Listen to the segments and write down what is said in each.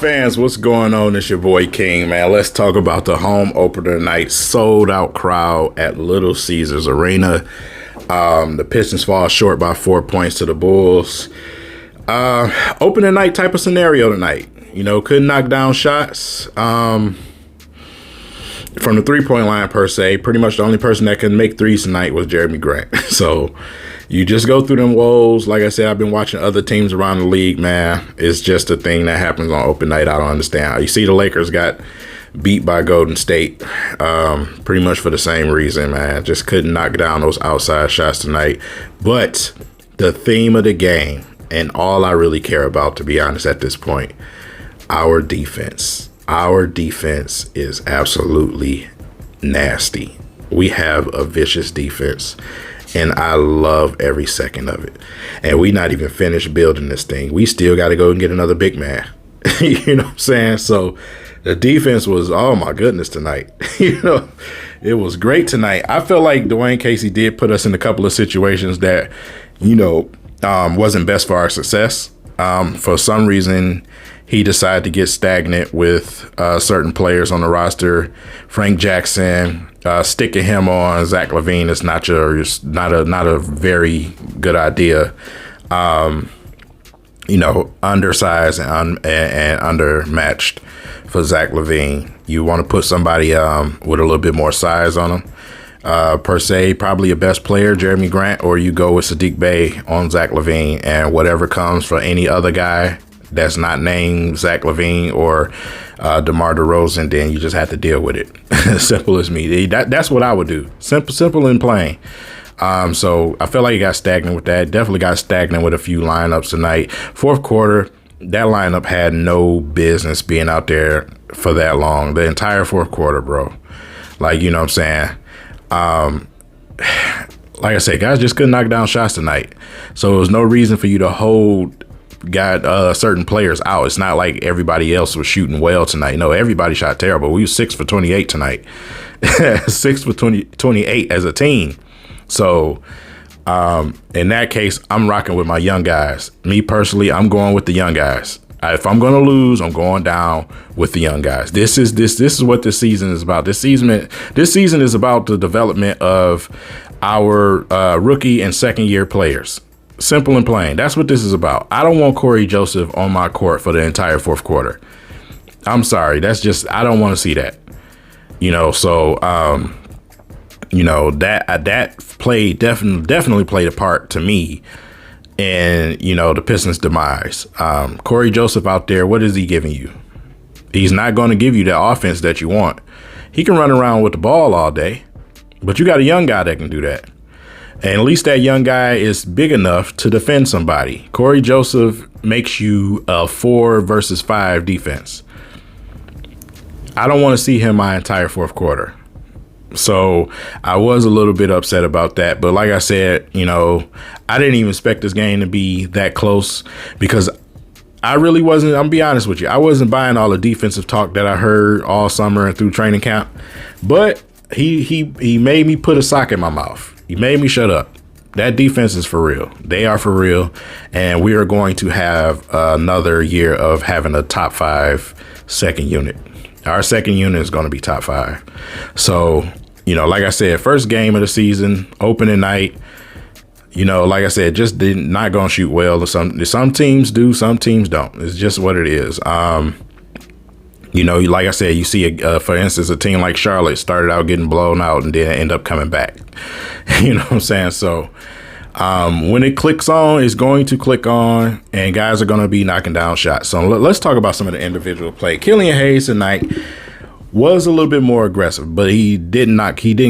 fans, what's going on? It's your boy King, man. Let's talk about the home opener night. Sold out crowd at Little Caesars Arena. The Pistons fall short by 4 points to the Bulls. Opening night type of scenario tonight. You know, couldn't knock down shots from the three-point line per se. Pretty much the only person that can make threes tonight was Jeremy Grant. So you just go through them woes. Like I said, I've been watching other teams around the league, man. It's just a thing that happens on open night. I don't understand. You see the Lakers got beat by Golden State pretty much for the same reason, man. Just couldn't knock down those outside shots tonight. But the theme of the game, and all I really care about, to be honest, at this point, our defense. Our defense is absolutely nasty. We have a vicious defense, and I love every second of it. And we not even finished building this thing. We still got to go and get another big man. You know what I'm saying? So the defense was, oh my goodness, tonight. You know, it was great tonight. I feel like Dwayne Casey did put us in a couple of situations that, you know, wasn't best for our success. For some reason, he decided to get stagnant with certain players on the roster. Frank Jackson, sticking him on Zach LaVine is not a very good idea. You know, undersized and undermatched for Zach LaVine. You want to put somebody with a little bit more size on him. Per se, probably a best player, Jeremy Grant, or you go with Sadiq Bey on Zach LaVine, and whatever comes for any other guy that's not named Zach LaVine or DeMar DeRozan, then you just have to deal with it. Simple as me. That's what I would do. Simple and plain. So I feel like he got stagnant with that. Definitely got stagnant with a few lineups tonight. Fourth quarter, that lineup had no business being out there for that long. The entire fourth quarter, bro. Like, you know what I'm saying? Like I said, guys just couldn't knock down shots tonight. So there was no reason for you to hold certain players out. It's not like everybody else was shooting well tonight. No, everybody shot terrible. We were 6 for 28 tonight. 6 for 28 as a team. So in that case, I'm rocking with my young guys. Me personally, I'm going with the young guys. If I'm going to lose, I'm going down with the young guys. This is what this season is about. This season is about the development of our rookie and second year players. Simple and plain. That's what this is about. I don't want Corey Joseph on my court for the entire fourth quarter. I'm sorry. I don't want to see that. You know, so you know, that play definitely played a part to me. And, you know, the Pistons' demise. Corey Joseph out there, what is he giving you? He's not going to give you the offense that you want. He can run around with the ball all day, but you got a young guy that can do that. And at least that young guy is big enough to defend somebody. Corey Joseph makes you a 4 versus 5 defense. I don't want to see him my entire fourth quarter. So I was a little bit upset about that. But like I said, you know, I didn't even expect this game to be that close because I really wasn't. I'm gonna be honest with you. I wasn't buying all the defensive talk that I heard all summer and through training camp. But he made me put a sock in my mouth. He made me shut up. That defense is for real. They are for real. And we are going to have another year of having a top 5 second unit. Our second unit is going to be top 5. So, you know, like I said, first game of the season, opening night, you know, like I said, just not going to shoot well. Some teams do, some teams don't. It's just what it is. You know, like I said, you see, for instance, a team like Charlotte started out getting blown out and then end up coming back. You know what I'm saying? So when it clicks on, it's going to click on and guys are going to be knocking down shots. So let's talk about some of the individual play. Killian Hayes tonight was a little bit more aggressive, but he didn't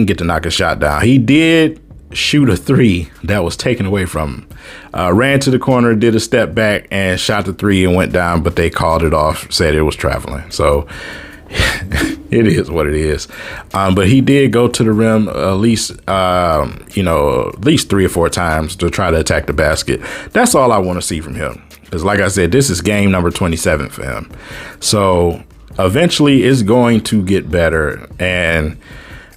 get to knock a shot down. He did shoot a 3 that was taken away from him. Ran to the corner, did a step back and shot the 3 and went down, but they called it off, said it was traveling. So it is what it is. But he did go to the rim at least 3 or 4 times to try to attack the basket. That's all I want to see from him. Because like I said, this is game number 27 for him. So eventually it's going to get better. And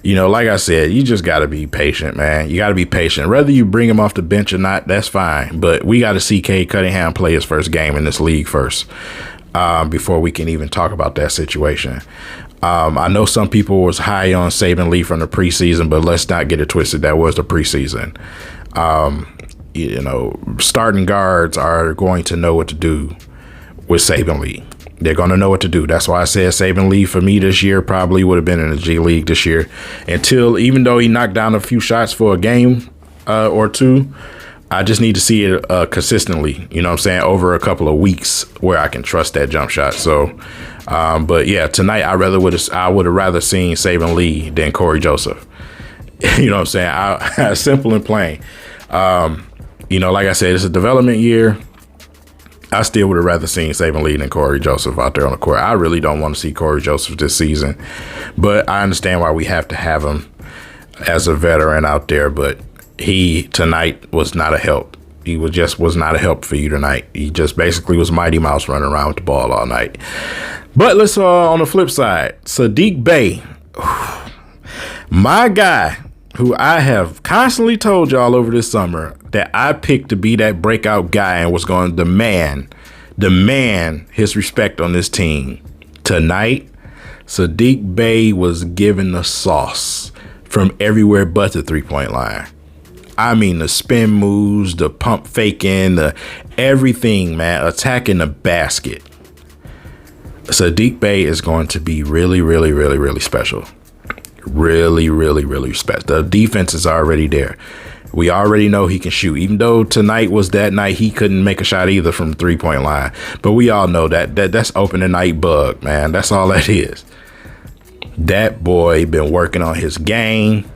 you know, like I said, you just got to be patient, man. You got to be patient. Whether you bring him off the bench or not, that's fine. But we got to see Cade Cunningham play his first game in this league first. before we can even talk about that situation. I know some people was high on Saben Lee from the preseason, but let's not get it twisted. That was the preseason. Starting guards are going to know what to do with Saben Lee. They're going to know what to do. That's why I said Saben Lee for me this year probably would have been in the G League this year even though he knocked down a few shots for a game or two. I just need to see it consistently, you know what I'm saying, over a couple of weeks where I can trust that jump shot. So, but yeah, tonight I would have rather seen Saben Lee than Corey Joseph. You know what I'm saying? Simple and plain. Like I said, it's a development year. I still would have rather seen Saben Lee than Corey Joseph out there on the court. I really don't want to see Corey Joseph this season, but I understand why we have to have him as a veteran out there. But he tonight was not a help. He was not a help for you tonight. He just basically was Mighty Mouse running around with the ball all night. But let's on the flip side, Saddiq Bey, my guy, who I have constantly told y'all over this summer that I picked to be that breakout guy and was going to demand his respect on this team. Tonight, Saddiq Bey was given the sauce from everywhere but the three-point line. I mean, the spin moves, the pump faking, the everything, man, attacking the basket. Saddiq Bey is going to be really, really, really, really special. Really, really, really special. The defense is already there. We already know he can shoot, even though tonight was that night he couldn't make a shot either from the three-point line. But we all know that's opening night bug, man. That's all that is. That boy been working on his game,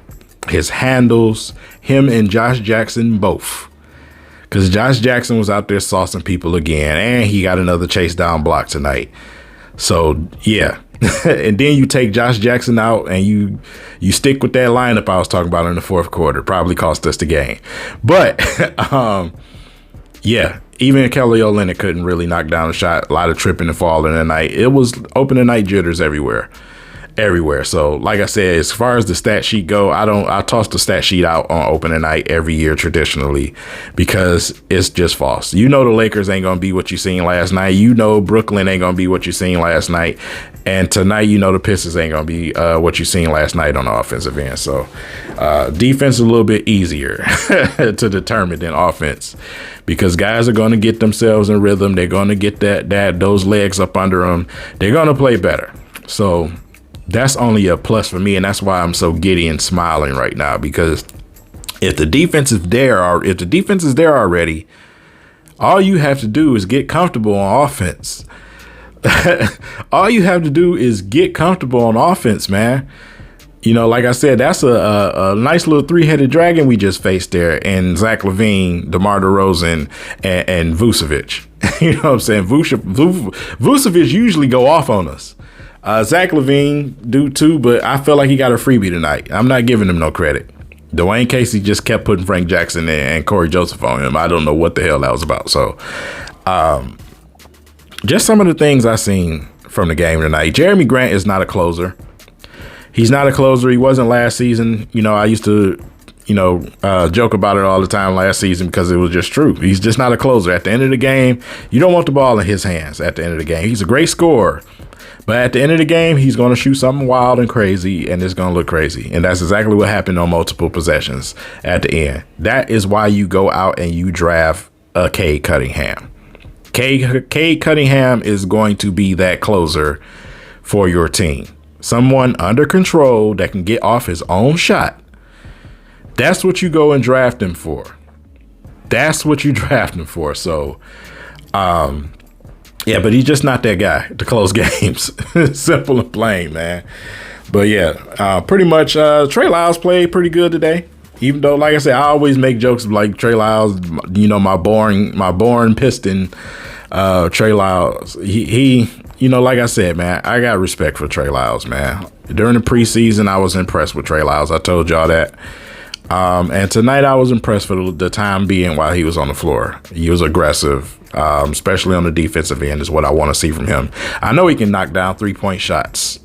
his handles, him and Josh Jackson both. Because Josh Jackson was out there saucing people again, and he got another chase down block tonight. So, yeah. And then you take Josh Jackson out and you stick with that lineup I was talking about in the fourth quarter. Probably cost us the game. But, yeah, even Kelly Olynyk couldn't really knock down a shot. A lot of tripping and falling tonight. It was opening night jitters everywhere. So, like I said, as far as the stat sheet go, I toss the stat sheet out on opening night every year traditionally because it's just false. You know the Lakers ain't gonna be what you seen last night. You know Brooklyn ain't gonna be what you seen last night, and tonight you know the Pistons ain't gonna be what you seen last night on the offensive end. So, defense is a little bit easier to determine than offense because guys are gonna get themselves in rhythm. They're gonna get those legs up under them. They're gonna play better. So. That's only a plus for me, and that's why I'm so giddy and smiling right now. Because if the defense is there, already, all you have to do is get comfortable on offense. All you have to do is get comfortable on offense, man. You know, like I said, that's a nice little three-headed dragon we just faced there, in Zach LaVine, DeMar DeRozan, and Vucevic. You know what I'm saying? Vucevic usually go off on us. Zach LaVine do too, but I felt like he got a freebie tonight. I'm not giving him no credit. Dwayne Casey just kept putting Frank Jackson and Corey Joseph on him. I don't know what the hell that was about. So, just some of the things I seen from the game tonight. Jeremy Grant is not a closer. He's not a closer. He wasn't last season. You know, I used to, joke about it all the time last season because it was just true. He's just not a closer. At the end of the game, you don't want the ball in his hands at the end of the game. He's a great scorer. But at the end of the game, he's going to shoot something wild and crazy, and it's going to look crazy. And that's exactly what happened on multiple possessions at the end. That is why you go out and you draft a Cade Cunningham. Cade Cunningham is going to be that closer for your team. Someone under control that can get off his own shot. That's what you go and draft him for. So, yeah, but he's just not that guy to close games. Simple and plain, man. But yeah, pretty much Trey Lyles played pretty good today. Even though, like I said, I always make jokes like Trey Lyles, my boring Piston, Trey Lyles. He, like I said, man, I got respect for Trey Lyles, man. During the preseason, I was impressed with Trey Lyles. I told y'all that. And tonight I was impressed for the time being while he was on the floor. He was aggressive, especially on the defensive end is what I want to see from him. I know he can knock down 3-point shots.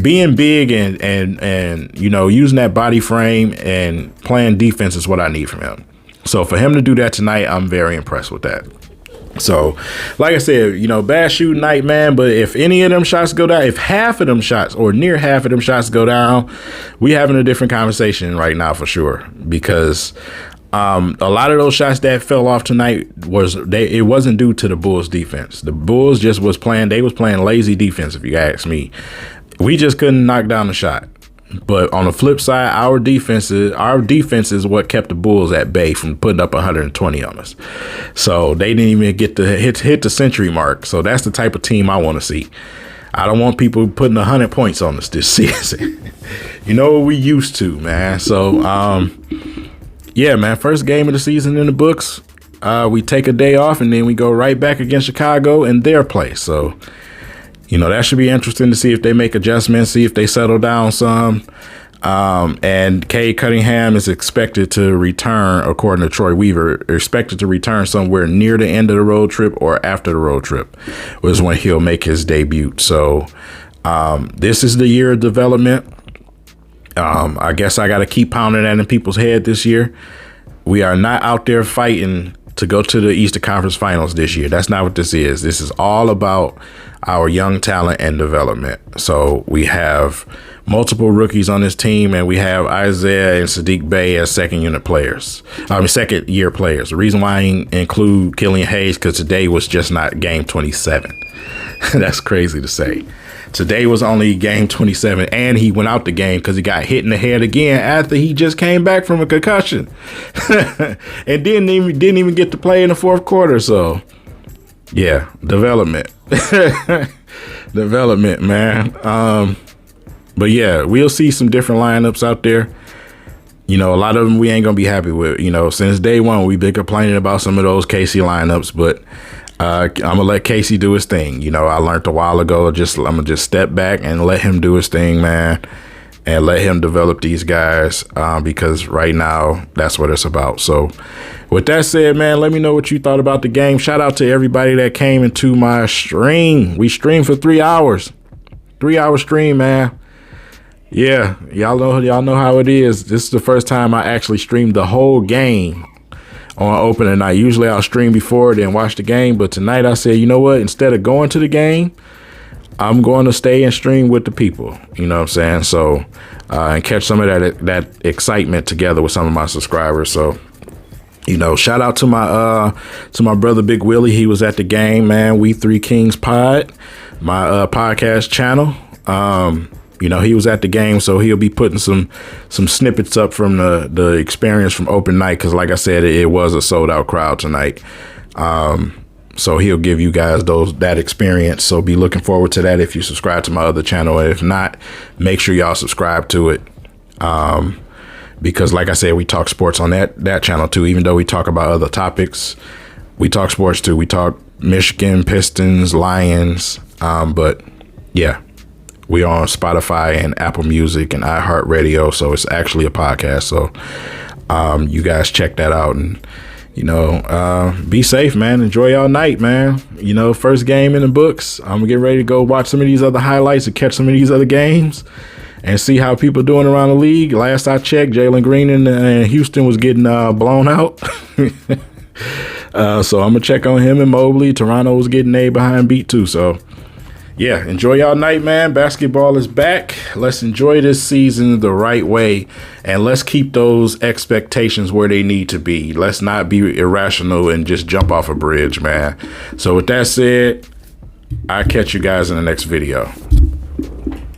Being big and using that body frame and playing defense is what I need from him. So for him to do that tonight, I'm very impressed with that. So, like I said, bad shooting night, man. But if any of them shots go down, if half of them shots or near half of them shots go down, we having a different conversation right now for sure. Because a lot of those shots that fell off tonight it wasn't due to the Bulls defense. The Bulls just was playing lazy defense, if you ask me. We just couldn't knock down the shot. But on the flip side, our defense is what kept the Bulls at bay from putting up 120 on us. So they didn't even get to hit the century mark. So that's the type of team I want to see. I don't want people putting 100 points on us this season. You know what we used to, man. So, yeah, man, first game of the season in the books. We take a day off and then we go right back against Chicago in their place. So, that should be interesting to see if they make adjustments, see if they settle down some. And Cade Cunningham is expected to return, according to Troy Weaver, expected to return somewhere near the end of the road trip or after the road trip was when he'll make his debut. So this is the year of development. I guess I got to keep pounding that in people's head this year. We are not out there fighting to go to the Eastern Conference Finals this year. That's not what this is. This is all about our young talent and development. So we have multiple rookies on this team, and we have Isaiah and Sadiq Bey as second year players. The reason why I include Killian Hayes, because today was just not game 27. That's crazy to say. Today was only game 27, and he went out the game because he got hit in the head again after he just came back from a concussion, and didn't even get to play in the fourth quarter. So, yeah, development, man. But yeah, we'll see some different lineups out there. A lot of them we ain't gonna be happy with. Since day one, we've been complaining about some of those KC lineups, but I'm gonna let Casey do his thing. I learned a while ago. I'm gonna just step back and let him do his thing, man, and let him develop these guys because right now that's what it's about. So, with that said, man, let me know what you thought about the game. Shout out to everybody that came into my stream. We streamed for 3 hours. 3-hour stream, man. Yeah, y'all know how it is. This is the first time I actually streamed the whole game on opening night. Usually I'll stream before then watch the game, but tonight I said, you know what? Instead of going to the game, I'm going to stay and stream with the people. You know what I'm saying? So and catch some of that excitement together with some of my subscribers. So shout out to my brother Big Willie. He was at the game, man. We Three Kings Pod, my podcast channel. He was at the game, so he'll be putting some snippets up from the experience from open night, because like I said, it was a sold out crowd tonight. So he'll give you guys that experience. So be looking forward to that if you subscribe to my other channel. And if not, make sure y'all subscribe to it. Because like I said, we talk sports on that channel too. Even though we talk about other topics, we talk sports too. We talk Michigan, Pistons, Lions. But yeah. We are on Spotify and Apple Music and iHeartRadio, so it's actually a podcast. So you guys check that out and, be safe, man. Enjoy y'all night, man. First game in the books. I'm going to get ready to go watch some of these other highlights and catch some of these other games and see how people doing around the league. Last I checked, Jalen Green in Houston was getting blown out. So I'm going to check on him and Mobley. Toronto was getting A behind beat too, so. Yeah, enjoy y'all night, man. Basketball is back. Let's enjoy this season the right way, and let's keep those expectations where they need to be. Let's not be irrational and just jump off a bridge, man. So with that said, I'll catch you guys in the next video.